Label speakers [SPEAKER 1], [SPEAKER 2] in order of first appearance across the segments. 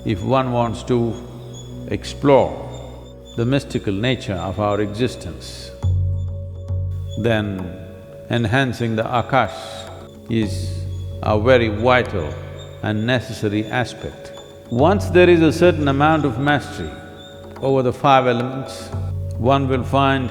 [SPEAKER 1] If one wants to explore the mystical nature of our existence, then enhancing the Akash is a very vital and necessary aspect. Once there is a certain amount of mastery over the five elements, one will find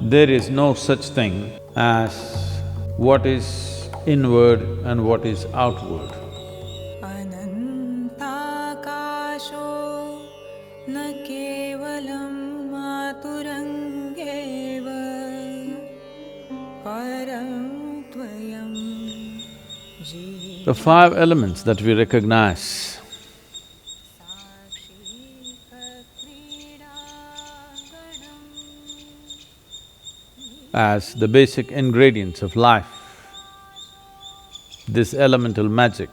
[SPEAKER 1] there is no such thing as what is inward and what is outward. The five elements that we recognize as the basic ingredients of life, this elemental magic,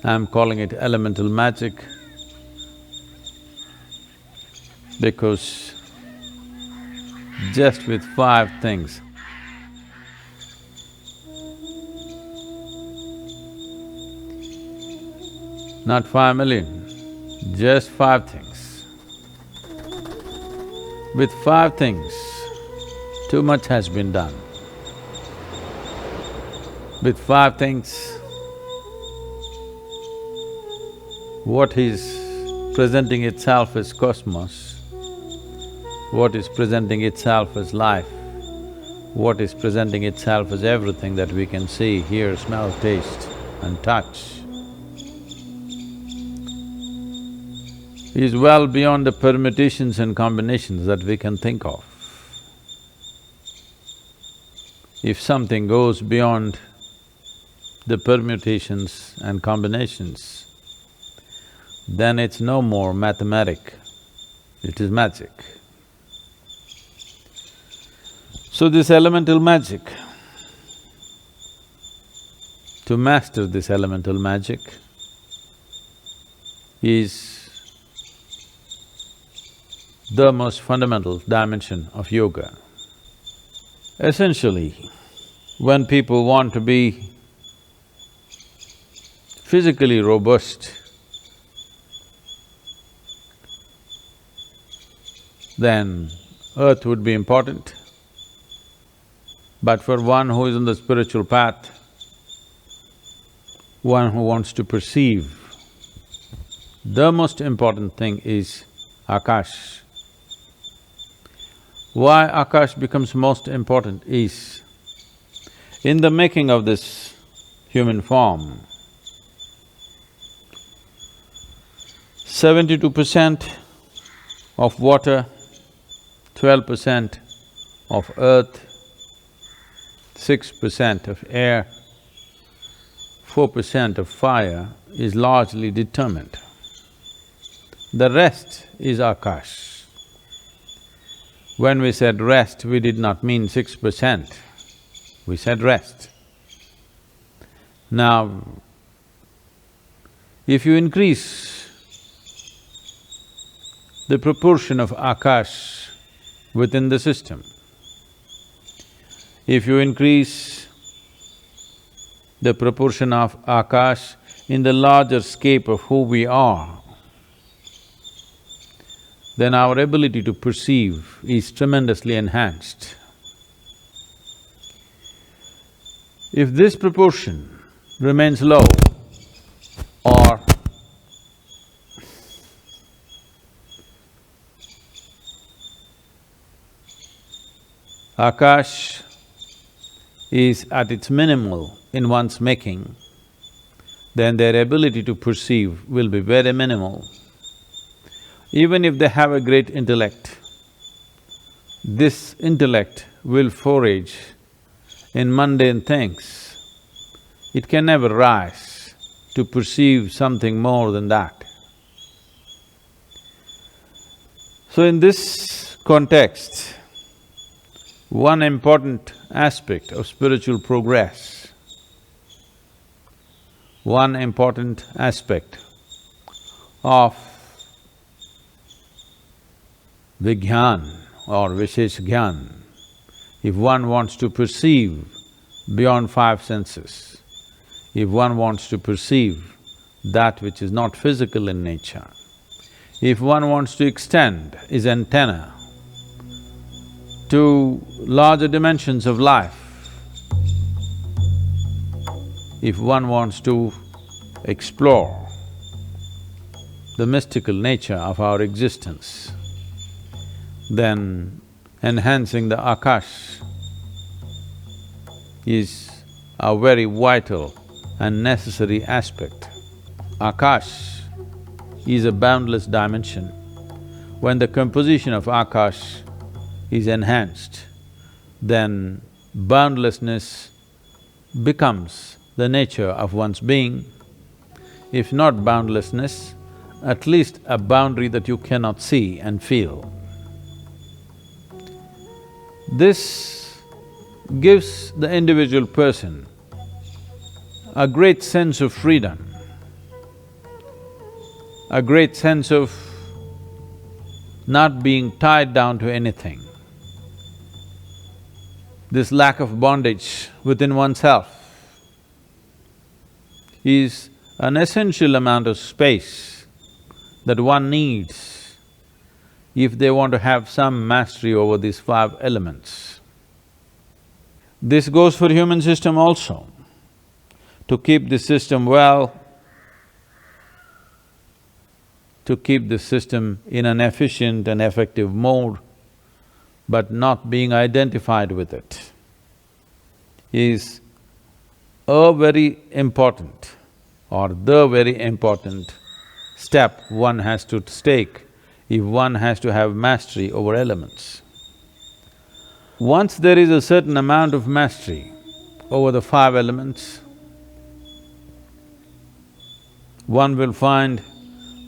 [SPEAKER 1] I'm calling it elemental magic because just with five things, not 5 million, just 5 things. With 5 things, too much has been done. With 5 things, what is presenting itself as cosmos, what is presenting itself as life, what is presenting itself as everything that we can see, hear, smell, taste and touch, is well beyond the permutations and combinations that we can think of. If something goes beyond the permutations and combinations, then it's no more mathematic, it is magic. So this elemental magic, to master this elemental magic is the most fundamental dimension of yoga. Essentially, when people want to be physically robust, then earth would be important. But for one who is on the spiritual path, one who wants to perceive, the most important thing is Akash. Why Akash becomes most important is, in the making of this human form, 72% of water, 12% of earth, 6% of air, 4% of fire is largely determined. The rest is Akash. When we said rest, we did not mean 6%, we said rest. Now, if you increase the proportion of Akash within the system, if you increase the proportion of Akash in the larger scape of who we are, then our ability to perceive is tremendously enhanced. If this proportion remains low or Akash is at its minimal in one's making, then their ability to perceive will be very minimal. Even if they have a great intellect, this intellect will forage in mundane things. It can never rise to perceive something more than that. So in this context, one important aspect of spiritual progress, one important aspect of Vigyan or Vishesh Gyan, if one wants to perceive beyond 5 senses, if one wants to perceive that which is not physical in nature. If one wants to extend his antenna to larger dimensions of life, if one wants to explore the mystical nature of our existence, then enhancing the Akash is a very vital and necessary aspect. Akash is a boundless dimension. When the composition of Akash is enhanced, then boundlessness becomes the nature of one's being. If not boundlessness, at least a boundary that you cannot see and feel. This gives the individual person a great sense of freedom, a great sense of not being tied down to anything. This lack of bondage within oneself is an essential amount of space that one needs if they want to have some mastery over these 5 elements. This goes for human system also. To keep this system well, to keep this system in an efficient and effective mode, but not being identified with it, is a very important or the very important step one has to take if one has to have mastery over elements. Once there is a certain amount of mastery over the 5 elements, one will find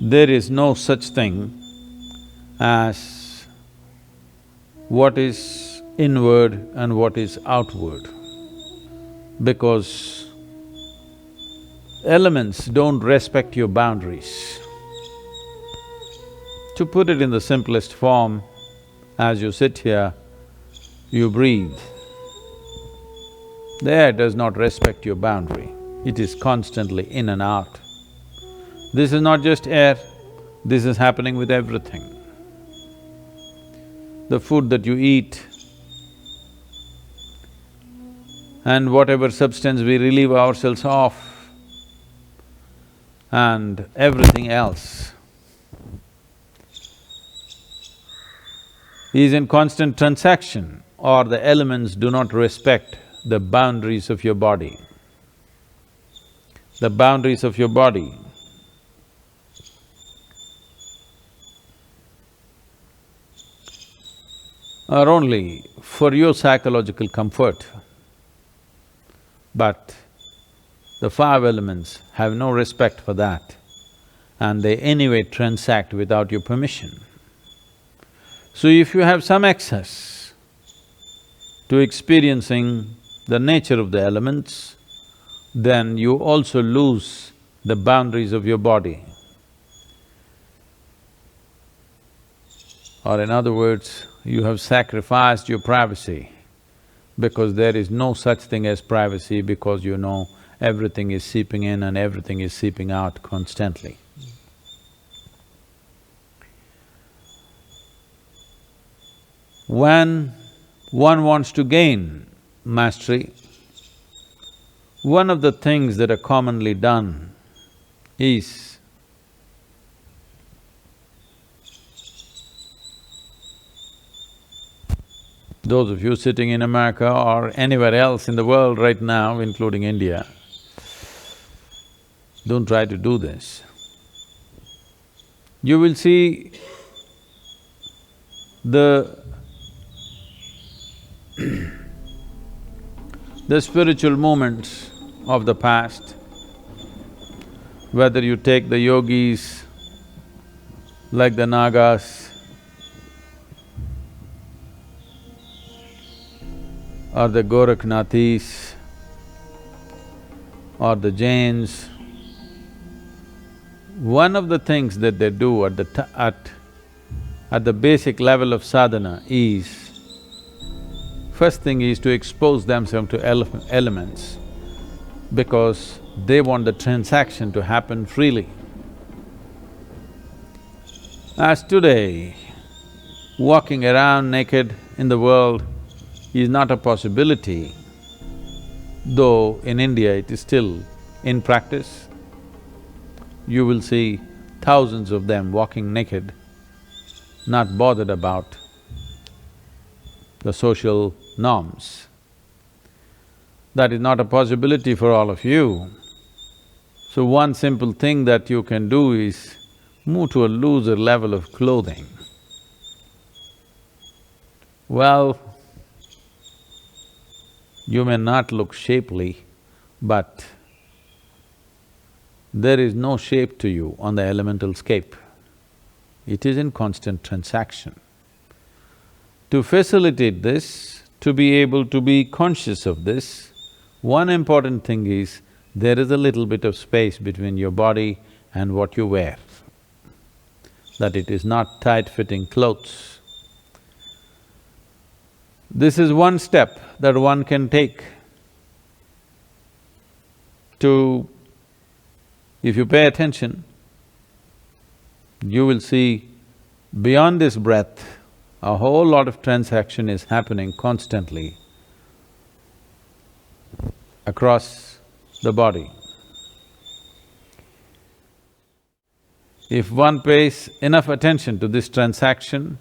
[SPEAKER 1] there is no such thing as what is inward and what is outward, because elements don't respect your boundaries. To put it in the simplest form, as you sit here, you breathe. The air does not respect your boundary, it is constantly in and out. This is not just air, this is happening with everything. The food that you eat and whatever substance we relieve ourselves of and everything else is in constant transaction, or the elements do not respect the boundaries of your body. The boundaries of your body are only for your psychological comfort, but the 5 elements have no respect for that, and they anyway transact without your permission. So if you have some access to experiencing the nature of the elements, then you also lose the boundaries of your body. Or in other words, you have sacrificed your privacy, because there is no such thing as privacy, because you know everything is seeping in and everything is seeping out constantly. When one wants to gain mastery, one of the things that are commonly done is those of you sitting in America or anywhere else in the world right now, including India, don't try to do this. You will see the spiritual movements of the past, whether you take the yogis like the Nagas or the Gorakhnathis or the Jains, one of the things that they do at the basic level of sadhana is, first thing is to expose themselves to elements, because They want the transaction to happen freely. As today, walking around naked in the world is not a possibility, though in India it is still in practice. You will see thousands of them walking naked, not bothered about the social norms. That is not a possibility for all of you. So one simple thing that you can do is move to a looser level of clothing. Well, you may not look shapely, but there is no shape to you on the elemental scape. It is in constant transaction. To facilitate this, to be able to be conscious of this, one important thing is there is a little bit of space between your body and what you wear, that it is not tight-fitting clothes. This is one step that one can take to… If you pay attention, you will see beyond this breath, a whole lot of transaction is happening constantly across the body. If one pays enough attention to this transaction,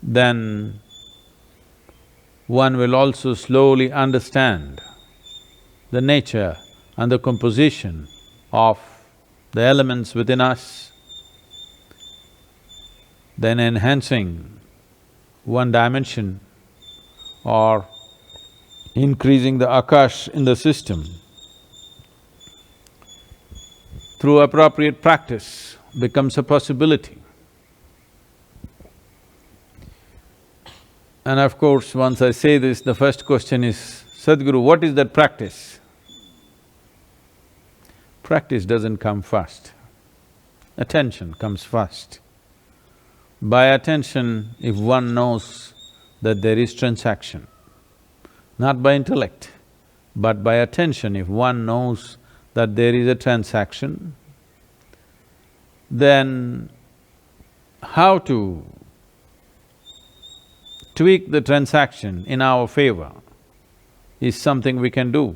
[SPEAKER 1] then one will also slowly understand the nature and the composition of the elements within us, then enhancing one dimension or increasing the Akash in the system through appropriate practice becomes a possibility. And of course, once I say this, the first question is, Sadhguru, what is that practice? Practice doesn't come first, attention comes first. By attention, if one knows that there is transaction, not by intellect, but by attention, if one knows that there is a transaction, then how to tweak the transaction in our favor is something we can do.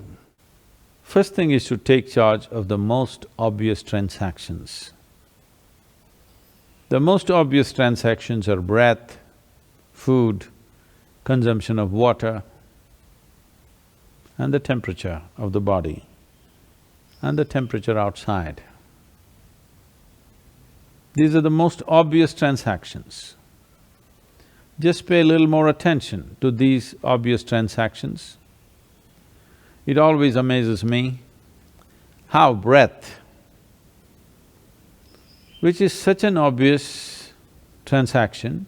[SPEAKER 1] First thing is to take charge of the most obvious transactions. The most obvious transactions are breath, food, consumption of water, and the temperature of the body, and the temperature outside. These are the most obvious transactions. Just pay a little more attention to these obvious transactions. It always amazes me how breath, which is such an obvious transaction,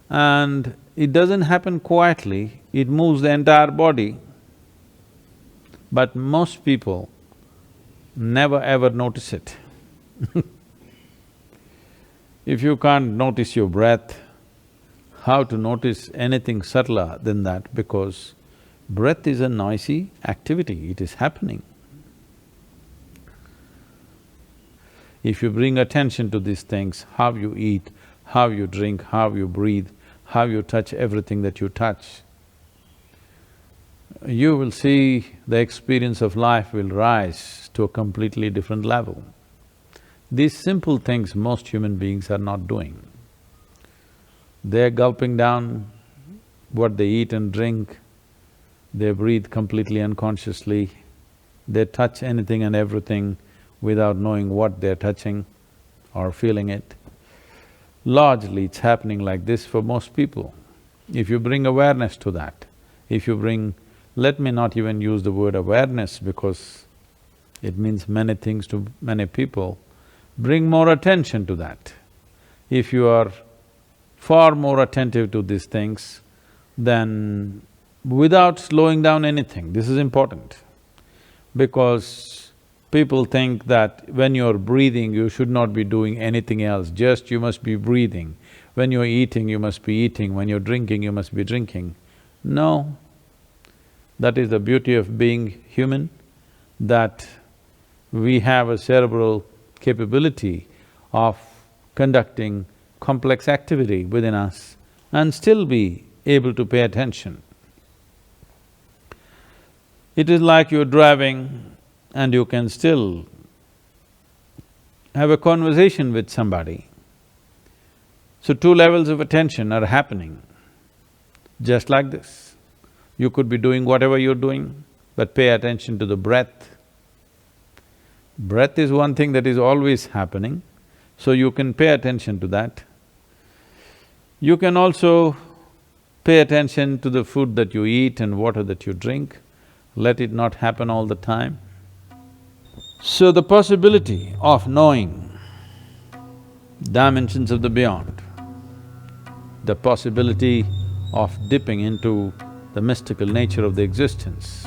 [SPEAKER 1] and it doesn't happen quietly, it moves the entire body. But most people never ever notice it. If you can't notice your breath, how to notice anything subtler than that, because breath is a noisy activity, it is happening. If you bring attention to these things, how you eat, how you drink, how you breathe, how you touch everything that you touch, you will see the experience of life will rise to a completely different level. These simple things most human beings are not doing. They're gulping down what they eat and drink, they breathe completely unconsciously, they touch anything and everything without knowing what they're touching or feeling it. Largely it's happening like this for most people. If you bring awareness to that, if you bring… let me not even use the word awareness because it means many things to many people, bring more attention to that. If you are far more attentive to these things, then without slowing down anything, this is important. Because people think that when you're breathing, you should not be doing anything else, just you must be breathing. When you're eating, you must be eating, when you're drinking, you must be drinking. No, that is the beauty of being human, that we have a cerebral capability of conducting complex activity within us and still be able to pay attention. It is like you're driving and you can still have a conversation with somebody. So two levels of attention are happening, just like this. You could be doing whatever you're doing, but pay attention to the breath. Breath is one thing that is always happening, so you can pay attention to that. You can also pay attention to the food that you eat and water that you drink. Let it not happen all the time. So the possibility of knowing dimensions of the beyond, the possibility of dipping into the mystical nature of the existence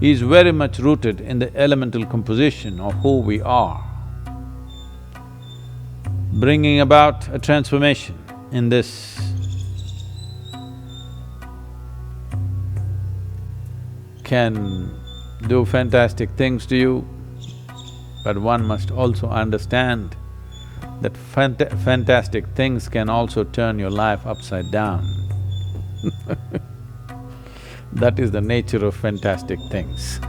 [SPEAKER 1] is very much rooted in the elemental composition of who we are. Bringing about a transformation in this can do fantastic things to you, but one must also understand that fantastic things can also turn your life upside down. That is the nature of fantastic things.